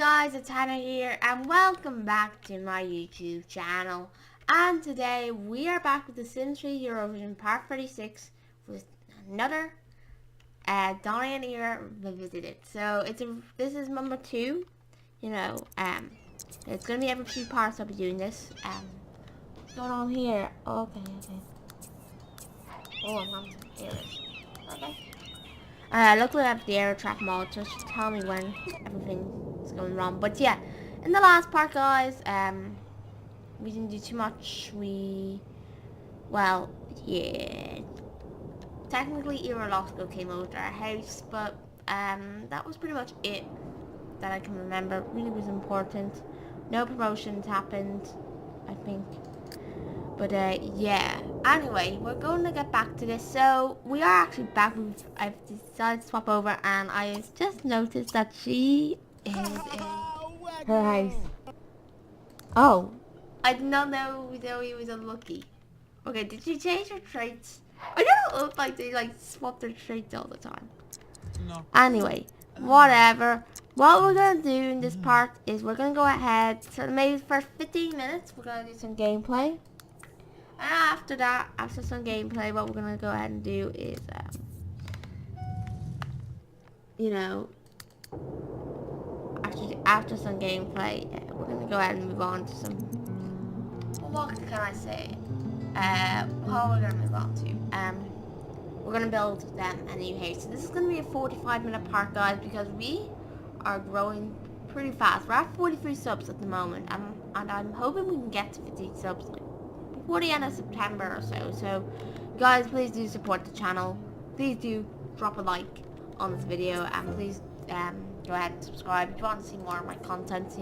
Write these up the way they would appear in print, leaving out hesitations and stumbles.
guys, it's Hannah here and welcome back to my YouTube channel. And today we are back with the Sims 3 Eurovision Part 36 with another Donny and Ira revisited. So this is number 2. It's gonna be every few parts I'll be doing this. What's going on here? Okay. Oh, I'm having some errors. Okay. Luckily I have the error track mod, so it should tell me when everything's going wrong. But yeah, in the last part, guys, we didn't do too much. Technically Ira Losco came over to our house, but that was pretty much it that I can remember. It really was important. No promotions happened, I think. But yeah, anyway, we're going to get back to this. So we are actually back. I've decided to swap over, and I just noticed that she is in her house. Oh, I did not know Zoe was unlucky. Okay, did she change her traits? I don't look like they swap their traits all the time. No. Anyway, whatever. What we're gonna do in this part is we're gonna go ahead. So maybe for 15 minutes, we're gonna do some gameplay. And after that, after some gameplay, what we're gonna go ahead and do is, after some gameplay, we're gonna go ahead and move on to some. What can I say? What we're gonna move on to? We're gonna build them a new house. So this is gonna be a 45-minute part, guys, because we are growing pretty fast. We're at 43 subs at the moment, and I'm hoping we can get to 50 subs before the end of September or so. So guys, please do support the channel. Please do drop a like on this video, and please go ahead and subscribe if you want to see more of my content.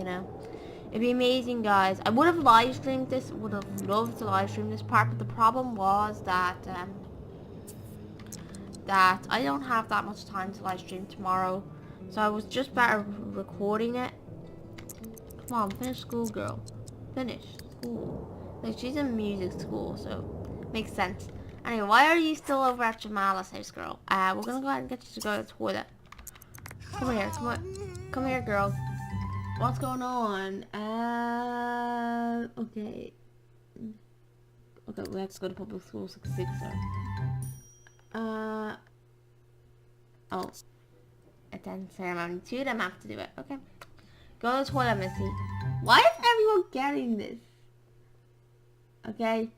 It'd be amazing, guys. I would have live streamed this, would have loved to live stream this part, but the problem was that that I don't have that much time to live stream tomorrow, so I was just better recording it. Come on, finish school, girl. Finish school. Like, she's in music school, so makes sense. Anyway, why are you still over at Jamala's house, girl? We're gonna go ahead and get you to go to the toilet. Come here, girl. What's going on? Okay, we have to go to public school 6-6, attend ceremony. 2 of them have to do it. Okay. Go to the toilet, Missy. Why is everyone getting this? Okay.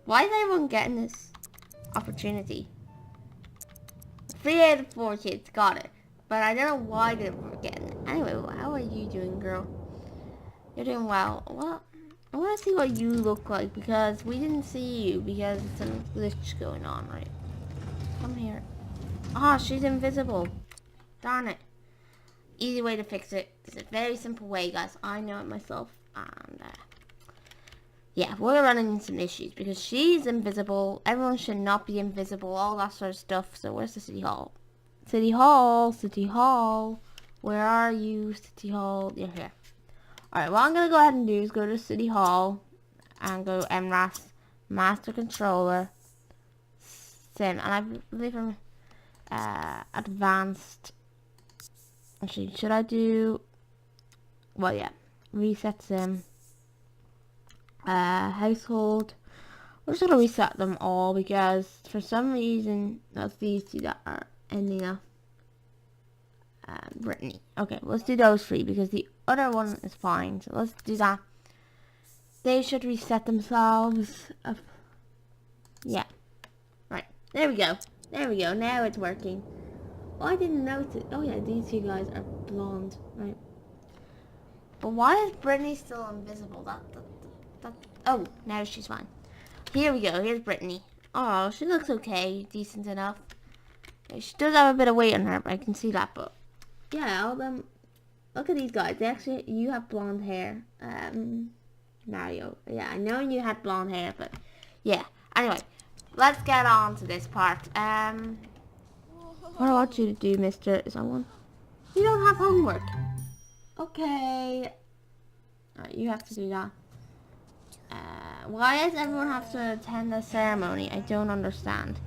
Why is everyone getting this opportunity? 3 out of 4 kids got it. But I don't know why they were getting it. Anyway, how are you doing, girl? You're doing well. Well, I want to see what you look like, because we didn't see you because some glitch going on, right? Come here. Oh, she's invisible. Darn it. Easy way to fix it. It's a very simple way, guys. I know it myself. And yeah, we're running into some issues because she's invisible. Everyone should not be invisible. All that sort of stuff. So where's the city hall? City hall. Where are you, City Hall? You're here. Alright, what I'm going to go ahead and do is go to City Hall and go MRAS, Master Controller, Sim, and I believe from Advanced. Actually, should I do, well, yeah, Reset Sim, Household. We're just going to reset them all because for some reason that's these two that are ending up. Brittany. Okay, let's do those 3 because the other one is fine. So let's do that. They should reset themselves. Yeah. Right. There we go. Now it's working. Oh, I didn't notice. Oh yeah, these 2 guys are blonde. Right. But why is Brittany still invisible? Oh, now she's fine. Here we go. Here's Brittany. Oh, she looks okay. Decent enough. She does have a bit of weight on her, but I can see that. But yeah, all of them. Look at these guys. You have blonde hair. Mario. Yeah, I know you had blonde hair, but yeah. Anyway, let's get on to this part. What I want you to do, Mister, is you don't have homework. Okay. Alright, you have to do that. Why does everyone have to attend the ceremony? I don't understand.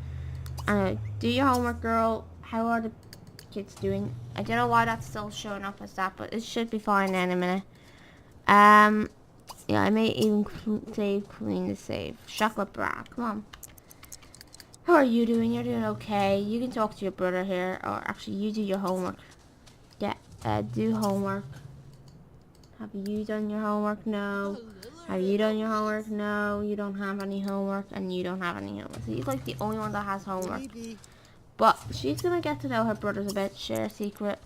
Anyway, do your homework, girl. How are the kid's doing. I don't know why that's still showing up as that, but it should be fine in a minute. Yeah, I may even save, clean the save. Chocolate bra, come on. How are you doing? You're doing okay. You can talk to your brother here, or actually you do your homework. Yeah, do homework. Have you done your homework? No. Have you done your homework? No. You don't have any homework, and you don't have any homework. So he's like the only one that has homework. But she's gonna get to know her brothers a bit, share a secret.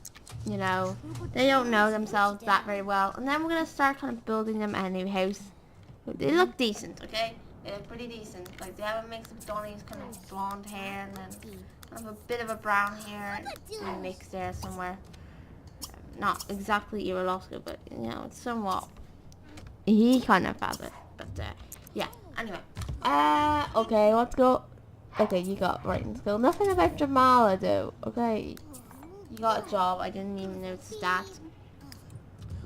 You know, they don't know themselves that very well. And then we're gonna start kind of building them a new house. They look decent, okay? They look pretty decent. Like they have a mix of Donny's kind of blonde hair and then kind of a bit of a brown hair in a mix there somewhere. Not exactly Eurological, but you know, it's somewhat. He kind of has it, but yeah. Anyway, okay, let's go. Okay, you got writing skill. Nothing about Jamala though. Okay, you got a job. I didn't even notice that.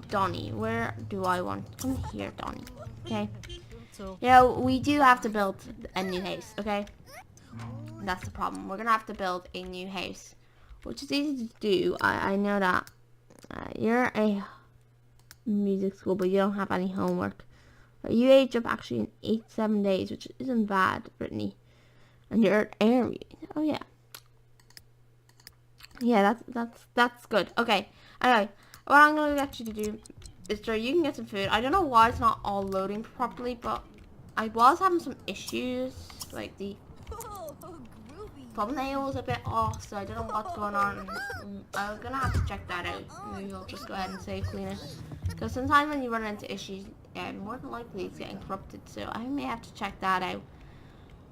Donny, where do I want? Come here, Donny. Okay. You know, we do have to build a new house. Okay. That's the problem. We're gonna have to build a new house, which is easy to do. I know that. You're a music school, but you don't have any homework. You age up actually in 7 days, which isn't bad, Brittany. And you're an area. Oh yeah. Yeah, that's good. Okay. Anyway, what I'm gonna get you to do is you can get some food. I don't know why it's not all loading properly, but I was having some issues. Like the thumbnail was a bit off, so I don't know what's going on. I'm gonna have to check that out. Maybe I'll just go ahead and save clean it. Because sometimes when you run into issues, more than likely it's getting corrupted. So I may have to check that out.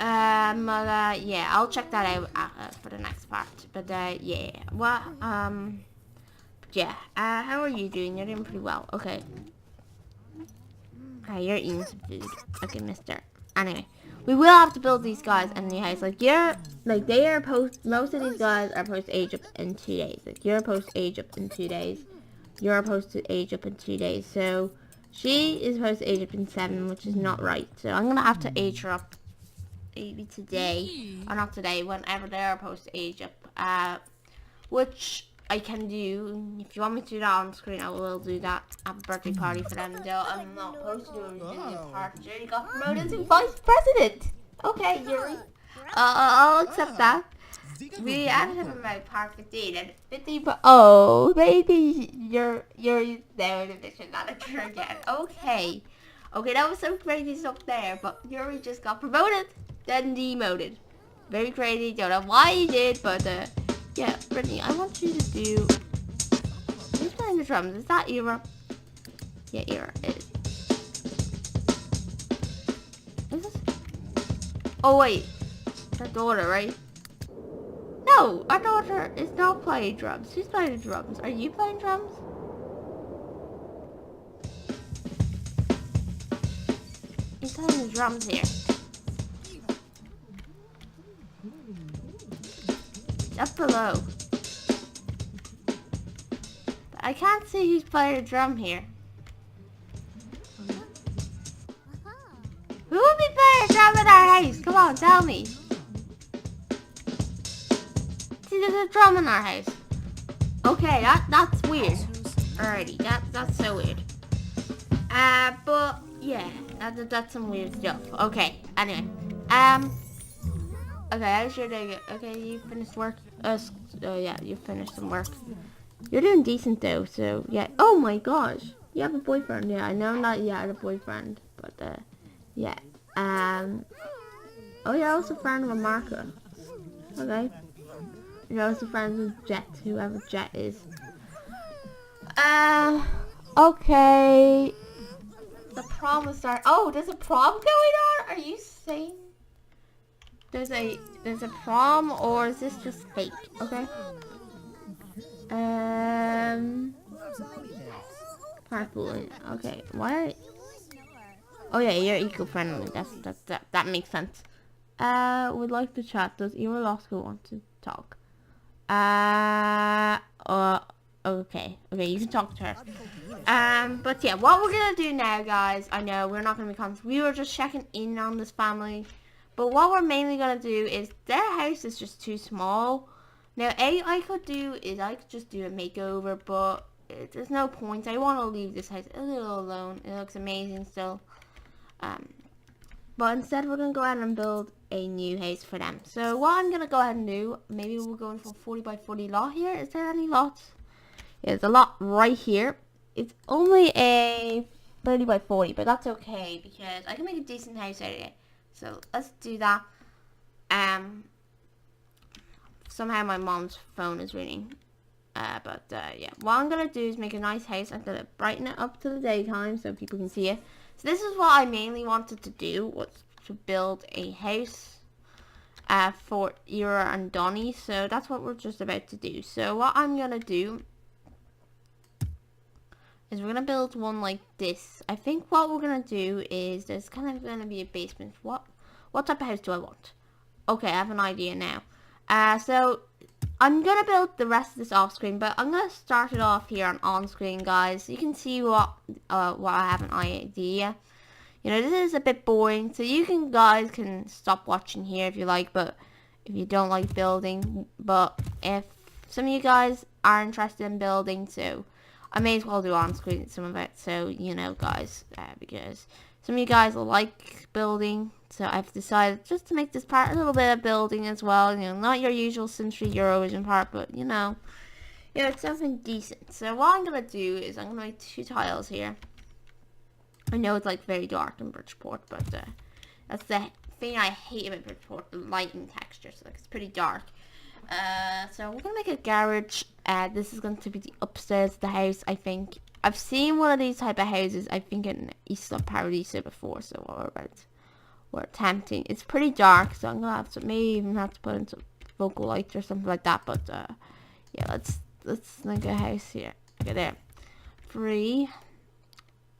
Yeah, I'll check that out for the next part. But yeah, well, yeah. How are you doing? You're doing pretty well. Okay. Okay, you're eating some food. Okay, mister. Anyway, we will have to build these guys a new house. Like they are most of these guys are supposed to age up in 2 days. Like you're supposed to age up in 2 days. You're supposed to age up in 2 days. So she is supposed to age up in 7, which is not right. So I'm gonna have to age her up maybe today, or not today, whenever they're supposed to age up. Which I can do. If you want me to do that on screen, I will do that. Have a birthday party for them. Though I'm not supposed to do a reunion party. You already got promoted to vice president. Okay, Yuri. I'll accept that. We added him in my part 15 and 15. Oh, maybe you're there in a mission manager again. Okay, that was some crazy stuff there. But Yuri just got promoted, then demoted. Very crazy. Don't know why he did, but yeah, Brittany, I want you to do. Who's playing the drums? Is that Ira? Yeah, Ira is. Is this? Oh wait, her daughter, right? No, our daughter is not playing drums. Who's playing the drums? Are you playing drums? He's playing the drums here. Up below. But I can't see who's playing a drum here. Who would be playing a drum in our house? Come on, tell me. See, there's a drum in our house. Okay, that's weird. Alrighty, that's so weird. But yeah, that's some weird stuff. Okay, anyway, okay, how's your day? Okay, you finished work? Yeah, you finished some work. You're doing decent though, so yeah. Oh my gosh, you have a boyfriend? Yeah, I know not yet a boyfriend, but yeah. Oh, you're also a friend of Marco. Okay. You're also friends with Jet, whoever Jet is. Okay. The prom will start. Oh, there's a prom going on? Are you saying there's a prom, or is this just fake? Okay. Carpooling. Okay. Why? Oh yeah, you're eco-friendly. That makes sense. Would like to chat. Does Eurological want to talk? Okay, you can talk to her. But yeah, what we're gonna do now, guys, I know we're not gonna be constant. We were just checking in on this family, but what we're mainly gonna do is their house is just too small, Now, I could do is I could just do a makeover, but there's no point. I want to leave this house a little alone. It looks amazing still. But instead we're going to go ahead and build a new house for them. So what I'm going to go ahead and do, maybe we'll go for 40 by 40 lot here. Is there any lots? Yeah, there's a lot right here. It's only a 30 by 40, but that's okay because I can make a decent house out of it. So let's do that. Somehow my mom's phone is ringing. Yeah, what I'm going to do is make a nice house. I'm going to brighten it up to the daytime so people can see it. So this is what I mainly wanted to do, was to build a house for Ira and Donny. So that's what we're just about to do. So what I'm going to do is we're going to build one like this. I think what we're going to do is there's kind of going to be a basement. What type of house do I want? Okay, I have an idea now. So I'm going to build the rest of this off screen, but I'm going to start it off here on screen, guys. You can see what I have an idea. You know, this is a bit boring, so you guys can stop watching here if you like, but if you don't like building. But if some of you guys are interested in building, so I may as well do on screen some of it, so you know, guys, because some of you guys like building. So I've decided just to make this part a little bit of building as well. You know, not your usual Sims 3 Eurovision part, but you know, it's something decent. So what I'm going to do is I'm going to make 2 tiles here. I know it's like very dark in Bridgeport, but that's the thing I hate about Bridgeport, the lighting texture. So like, it's pretty dark. So we're going to make a garage. This is going to be the upstairs of the house, I think. I've seen one of these type of houses, I think, in East of Paradiso before, so we're attempting. It's pretty dark, so I'm gonna have to maybe even have to put in some vocal lights or something like that. But yeah, let's make a house here. Okay, there, 3,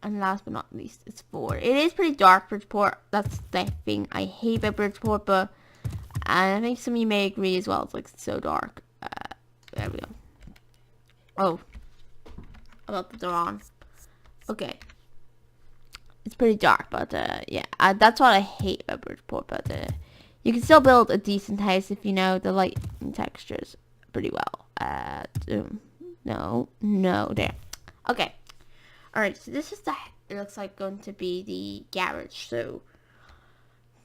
and last but not least, it's 4. It is pretty dark, Bridgeport. That's the thing I hate about Bridgeport, but I think some of you may agree as well. It's like so dark. There we go. Oh, I got the door on. Okay. It's pretty dark, but yeah, that's what I hate about Bridgeport. But you can still build a decent house if you know the light and textures pretty well. No, there. Okay, all right. So this is it looks like going to be the garage. So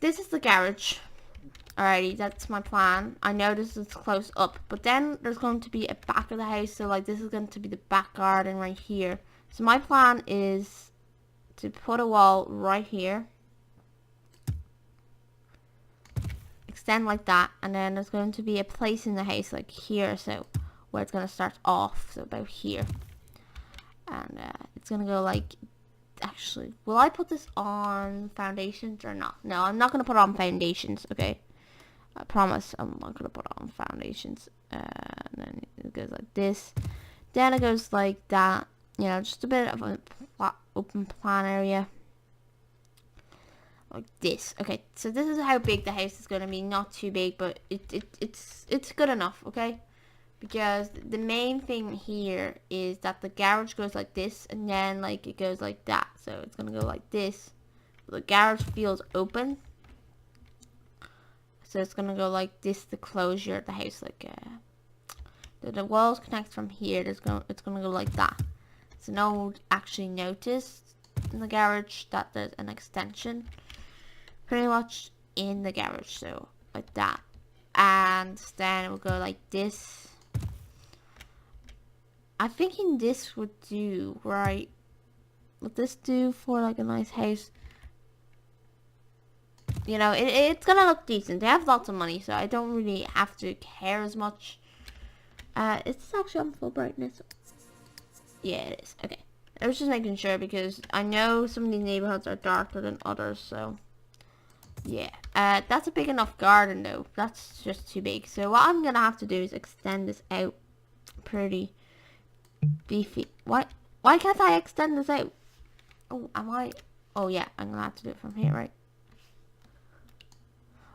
this is the garage. Alrighty, that's my plan. I know this is close up, but then there's going to be a back of the house. So like this is going to be the back garden right here. So my plan is to put a wall right here, extend like that, and then there's going to be a place in the house like here, so where it's going to start off, so about here, and it's going to go like, actually, will I put this on foundations or not? No, I'm not going to put it on foundations, okay? I promise I'm not going to put it on foundations. And then it goes like this, then it goes like that, you know, just a bit of a open plan area like this. Okay, so this is how big the house is going to be. Not too big, but it's good enough, okay? Because the main thing here is that the garage goes like this, and then like it goes like that, so it's going to go like this. The garage feels open, so it's going to go like this, the closure of the house, like the walls connect from here. It's going to go like that. So no one would actually notice in the garage that there's an extension pretty much in the garage, so like that. And then it will go like this. I'm thinking this would do, right? Would this do for like a nice house? You know, it's gonna look decent. They have lots of money, so I don't really have to care as much. It's actually on full brightness. Yeah, it is. Okay. I was just making sure because I know some of these neighborhoods are darker than others, so yeah. That's a big enough garden though. That's just too big. So what I'm gonna have to do is extend this out pretty beefy. Why can't I extend this out? Oh, am I? Oh yeah, I'm gonna have to do it from here, right?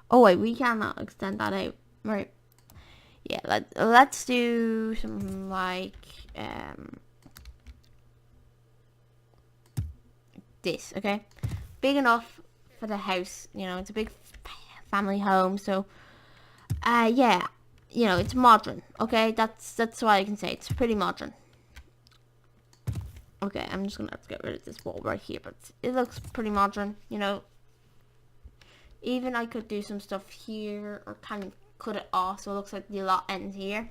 Oh wait, we cannot extend that out, right? Yeah, let's do something like this, okay? Big enough for the house, you know, it's a big family home, so yeah, you know, it's modern. Okay, that's what I can say. It's pretty modern. Okay, I'm just gonna have to get rid of this wall right here, but it looks pretty modern, you know. Even I could do some stuff here, or kind of cut it off so it looks like the lot ends here.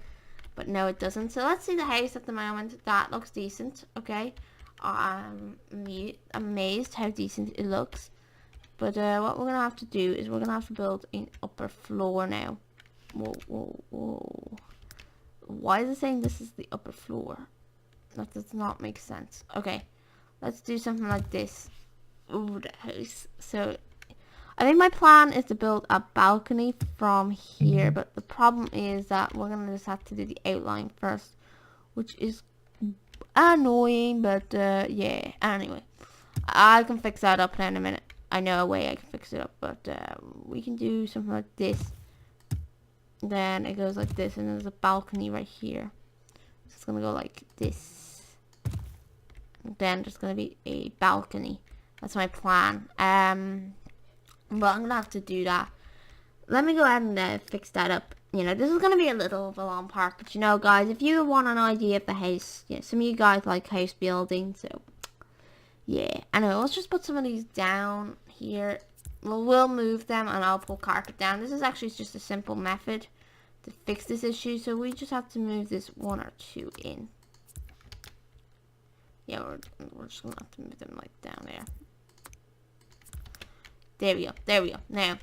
But no, it doesn't. So let's see the house at the moment. That looks decent, okay. I'm amazed how decent it looks. But what we're going to have to do is we're going to have to build an upper floor now. Whoa, whoa, whoa. Why is it saying this is the upper floor? That does not make sense. Okay, let's do something like this over the house. So I think my plan is to build a balcony from here, but the problem is that we're gonna just have to do the outline first, which is annoying, but yeah, anyway, I can fix that up in a minute. I know a way I can fix it up, but we can do something like this. Then it goes like this, and there's a balcony right here. So it's gonna go like this. Then there's gonna be a balcony. That's my plan. But I'm gonna have to do that. Let me go ahead and fix that up. You know, this is gonna be a little of a long part, but you know, guys, if you want an idea of the house, yeah, some of you guys like house building, so yeah. Anyway, let's just put some of these down here. We'll move them, and I'll put carpet down. This is actually just a simple method to fix this issue, so we just have to move this 1 or 2 in. Yeah, we're just gonna have to move them like down there. There we go. There we go. Now,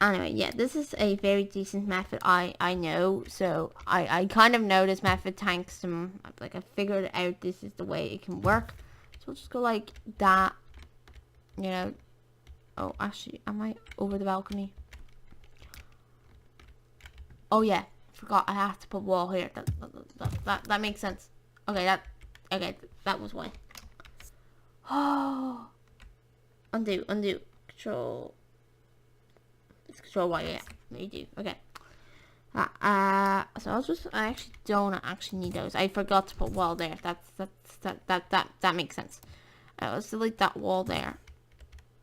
anyway, yeah, this is a very decent method. I know. So I kind of know this method thanks to like I figured out this is the way it can work. So we'll just go like that. You know. Oh, actually, am I over the balcony? Oh yeah, forgot I have to put wall here. That makes sense. Okay, that was why. Oh, undo. Control. It's Control Y. Yeah, you do. Okay. So I actually don't actually need those. I forgot to put wall there. That makes sense. Let's delete that wall there.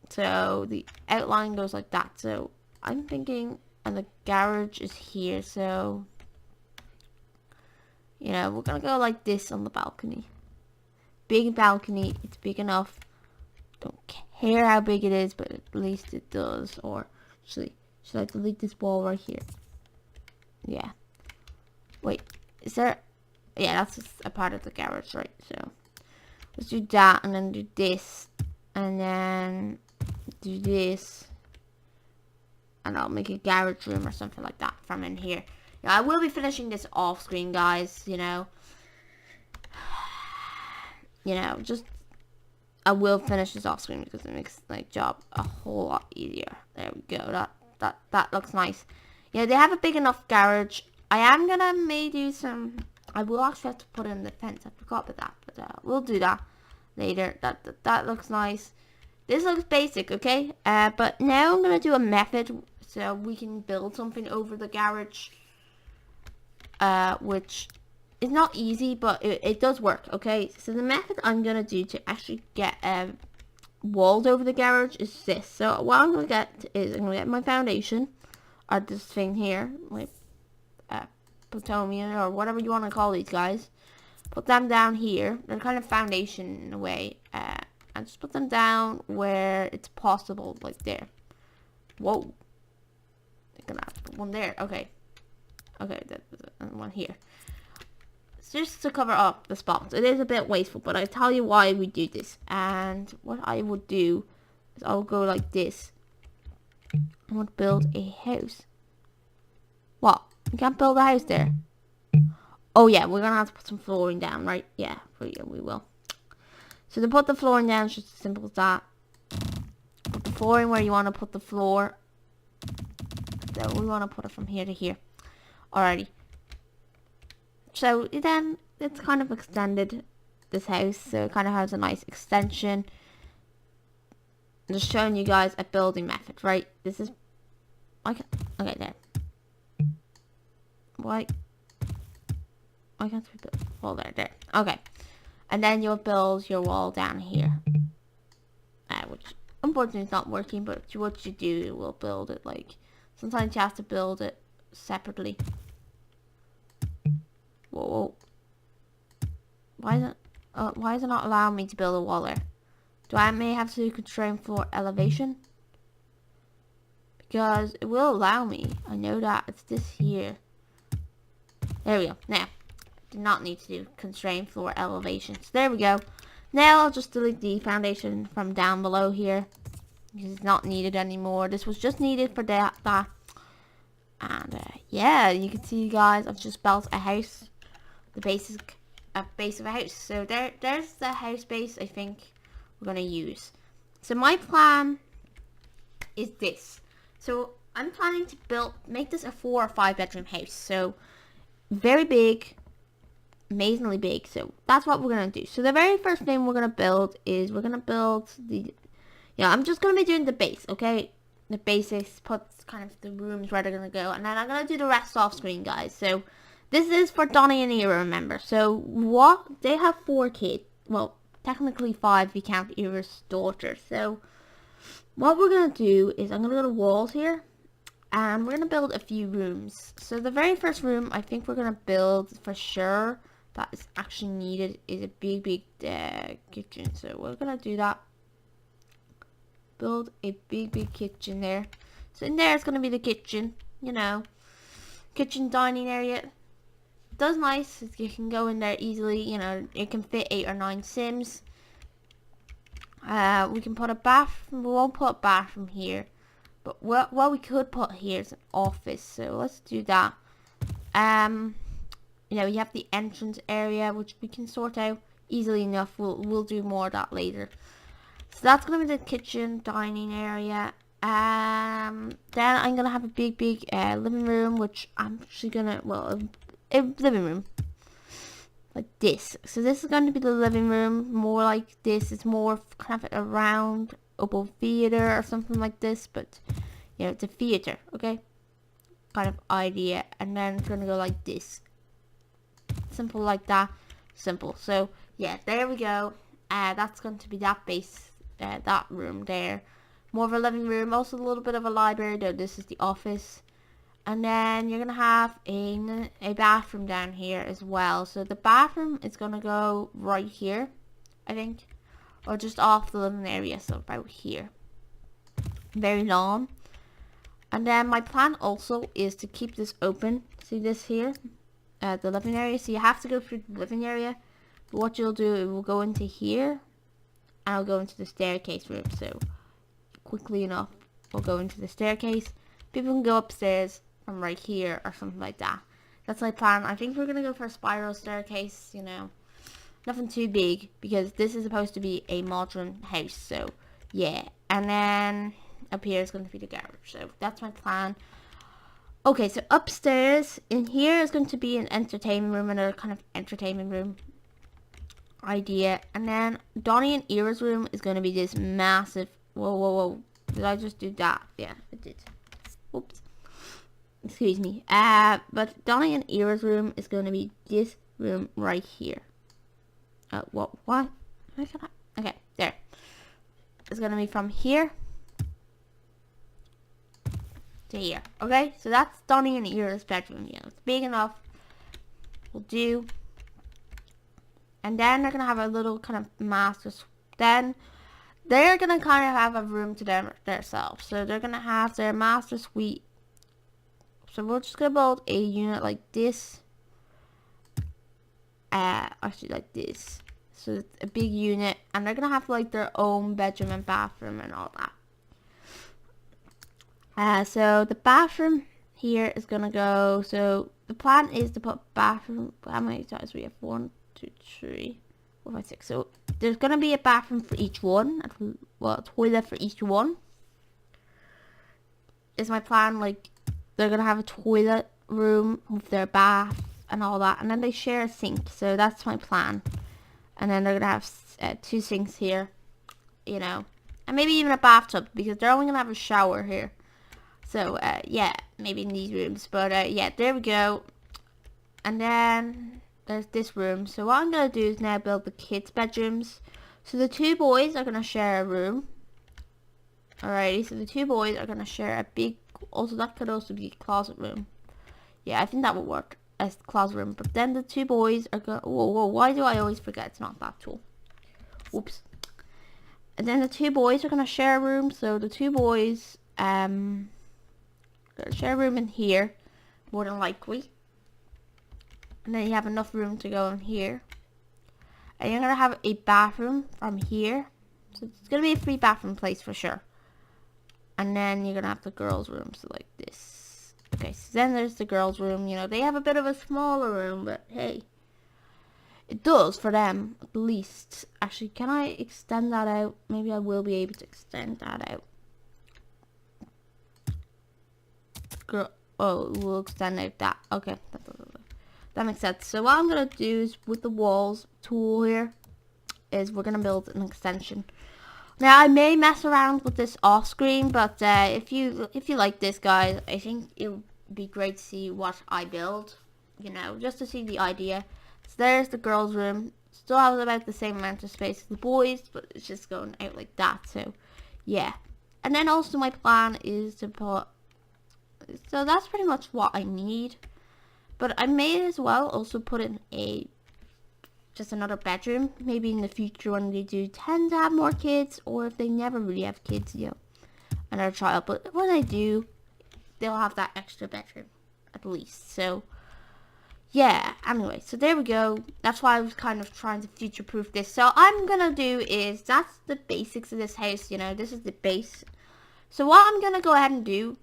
So the outline goes like that. So I'm thinking, and the garage is here. So you know, we're gonna go like this on the balcony. Big balcony. It's big enough. Don't care how big it is, but at least it does. Or actually, should I delete this wall right here? Yeah. Wait, is there? Yeah, that's just a part of the garage, right? So let's do that, and then do this, and then do this, and I'll make a garage room or something like that from in here. Yeah, I will be finishing this off screen, guys. You know, just I will finish this off screen because it makes my job a whole lot easier. There we go. That looks nice. Yeah, they have a big enough garage. I am gonna maybe do some. I will actually have to put in the fence. I forgot about that, but we'll do that later. That looks nice. This looks basic, okay? But now I'm gonna do a method so we can build something over the garage. Which is not easy, but it does work, okay? So the method I'm gonna do to actually get walls over the garage is this. So what I'm gonna get is I'm gonna get my foundation, or this thing here, like plutonium or whatever you want to call these guys. Put them down here. They're kind of foundation in a way. And just put them down where it's possible, like there. Whoa. I'm gonna have to put one there. Okay. Okay, and one here. So just to cover up the spots. It is a bit wasteful, but I'll tell you why we do this. And what I would do is I'll go like this. I want to build a house. What? You can't build a house there? Oh yeah, we're gonna have to put some flooring down, right? Yeah, we will. So to put the flooring down, it's just as simple as that. Put the flooring where you want to put the floor. So we want to put it from here to here. Alrighty. So then it's kind of extended this house, so it kind of has a nice extension. I'm just showing you guys a building method, right? This is okay, there. Why can't we build wall there? Okay. And then you'll build your wall down here. Which unfortunately is not working, but what you do will build it like sometimes you have to build it separately. Whoa. Why is it not allowing me to build a wall there? Do I may have to constrain floor elevation? Because it will allow me. I know that. It's this here. There we go. Now, did not need to do constrain floor elevation. So there we go. Now I'll just delete the foundation from down below here. Because it's not needed anymore. This was just needed for that. And yeah, you can see, guys, I've just built a house. The base of a house. So there's the house base I think we're going to use. So my plan is this. So I'm planning to make this a 4 or 5 bedroom house. So very big, amazingly big. So that's what we're going to do. So the very first thing we're going to build is we're going to build I'm just going to be doing the base, okay? The basics, put kind of the rooms where they're going to go. And then I'm going to do the rest off screen, guys. So this is for Donny and Ira, remember. So they have 4 kids. Well, technically 5 if you count Ira's daughter. So what we're going to do is I'm going to go to walls here. And we're going to build a few rooms. So the very first room I think we're going to build for sure that is actually needed is a big kitchen. So we're going to do that. Build a big kitchen there. So in there it's going to be the kitchen, kitchen dining area. Does nice. You can go in there easily, it can fit 8 or 9 Sims. We can put a bathroom. We won't put a bathroom here, but what we could put here is an office. So let's do that. You have the entrance area, which we can sort out easily enough. We'll do more of that later. So that's gonna be the kitchen dining area. Then I'm gonna have a big living room, which I'm actually gonna a living room like this. So this is going to be the living room, more like this. It's more kind of a round oval theater or something like this, but it's a theater, okay, kind of idea. And then it's going to go like this, simple like that, simple. So yeah, there we go. That's going to be that base, that room there. More of a living room, also a little bit of a library, though this is the office. And then you're going to have a bathroom down here as well. So the bathroom is going to go right here, I think. Or just off the living area, so about here. Very long. And then my plan also is to keep this open. See this here? The living area. So you have to go through the living area. But what you'll do, it will go into here. And I'll go into the staircase room. So quickly enough, we'll go into the staircase. People can go upstairs from right here or something like that. That's my plan. I think we're gonna go for a spiral staircase, nothing too big, because this is supposed to be a modern house. So yeah, and then up here is going to be the garage. So that's my plan. Okay, so upstairs in here is going to be an entertainment room, another kind of entertainment room idea. And then Donny and Ira's room is going to be this massive, whoa, did I just do that? Yeah, I did. Oops. Excuse me. But Donny and Ira's room is going to be this room right here. What? Okay, there. It's going to be from here to here. Okay, so that's Donny and Ira's bedroom. It's big enough. Will do. And then they're going to have a little kind of master. Then they're going to kind of have a room to themselves. So they're going to have their master suite. So we're just going to build a unit like this. Actually like this. So it's a big unit. And they're going to have like their own bedroom and bathroom and all that. So the bathroom here is going to go. So the plan is to put bathroom. How many times we have? 1, 2, 3, 4, 5, 6. So there's going to be a bathroom for each one. Well, a toilet for each one. Is my plan. Like, they're going to have a toilet room with their bath and all that. And then they share a sink. So that's my plan. And then they're going to have 2 sinks here. And maybe even a bathtub. Because they're only going to have a shower here. So, yeah. Maybe in these rooms. But, yeah. There we go. And then there's this room. So what I'm going to do is now build the kids' bedrooms. So the 2 boys are going to share a room. Alrighty. So the 2 boys are going to share a big... Also, that could also be a closet room. Yeah, I think that would work. a closet room. But then the two boys are going. Whoa! Why do I always forget it's not that tool? Whoops. And then the two boys are gonna share a room. So the two boys gonna share a room in here, more than likely. And then you have enough room to go in here. And you're gonna have a bathroom from here. So it's gonna be a free bathroom place for sure. And then you're gonna have the girls' room, so like this. Okay, so then there's the girls' room. You know, they have a bit of a smaller room, but hey, it does for them at least. Actually, can I extend that out? Maybe I will be able to extend that out. Oh, we'll extend out that. Okay, that makes sense. So what I'm gonna do is with the walls tool here is we're gonna build an extension. Now I may mess around with this off screen, but if you like this, guys, I think it'll be great to see what I build. You know, just to see the idea. So there's the girls' room. Still has about the same amount of space as the boys, but it's just going out like that. So yeah, and then also my plan is to put. So that's pretty much what I need. But I may as well also put in just another bedroom. Maybe in the future when they do tend to have more kids, or if they never really have kids, you know, another child. But when they do, they'll have that extra bedroom at least. So yeah, anyway, so there we go. That's why I was kind of trying to future-proof this. So I'm gonna do is, that's the basics of this house, you know, this is the base. So what I'm gonna go ahead and do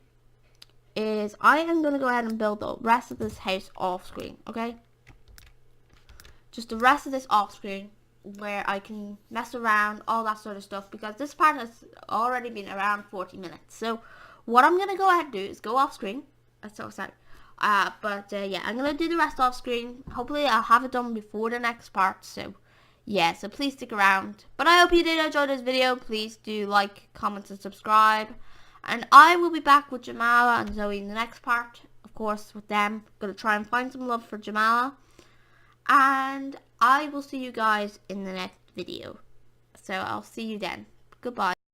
is I am going to go ahead and build the rest of this house off screen, okay? Just the rest of this off screen where I can mess around, all that sort of stuff, because this part has already been around 40 minutes. So what I'm going to go ahead and do is go off screen. So sorry. Yeah, I'm going to do the rest off screen. Hopefully I'll have it done before the next part. So yeah, so please stick around. But I hope you did enjoy this video. Please do like, comment, and subscribe. And I will be back with Jamala and Zoe in the next part. Of course, with them. Gonna try and find some love for Jamala. And I will see you guys in the next video. So I'll see you then. Goodbye.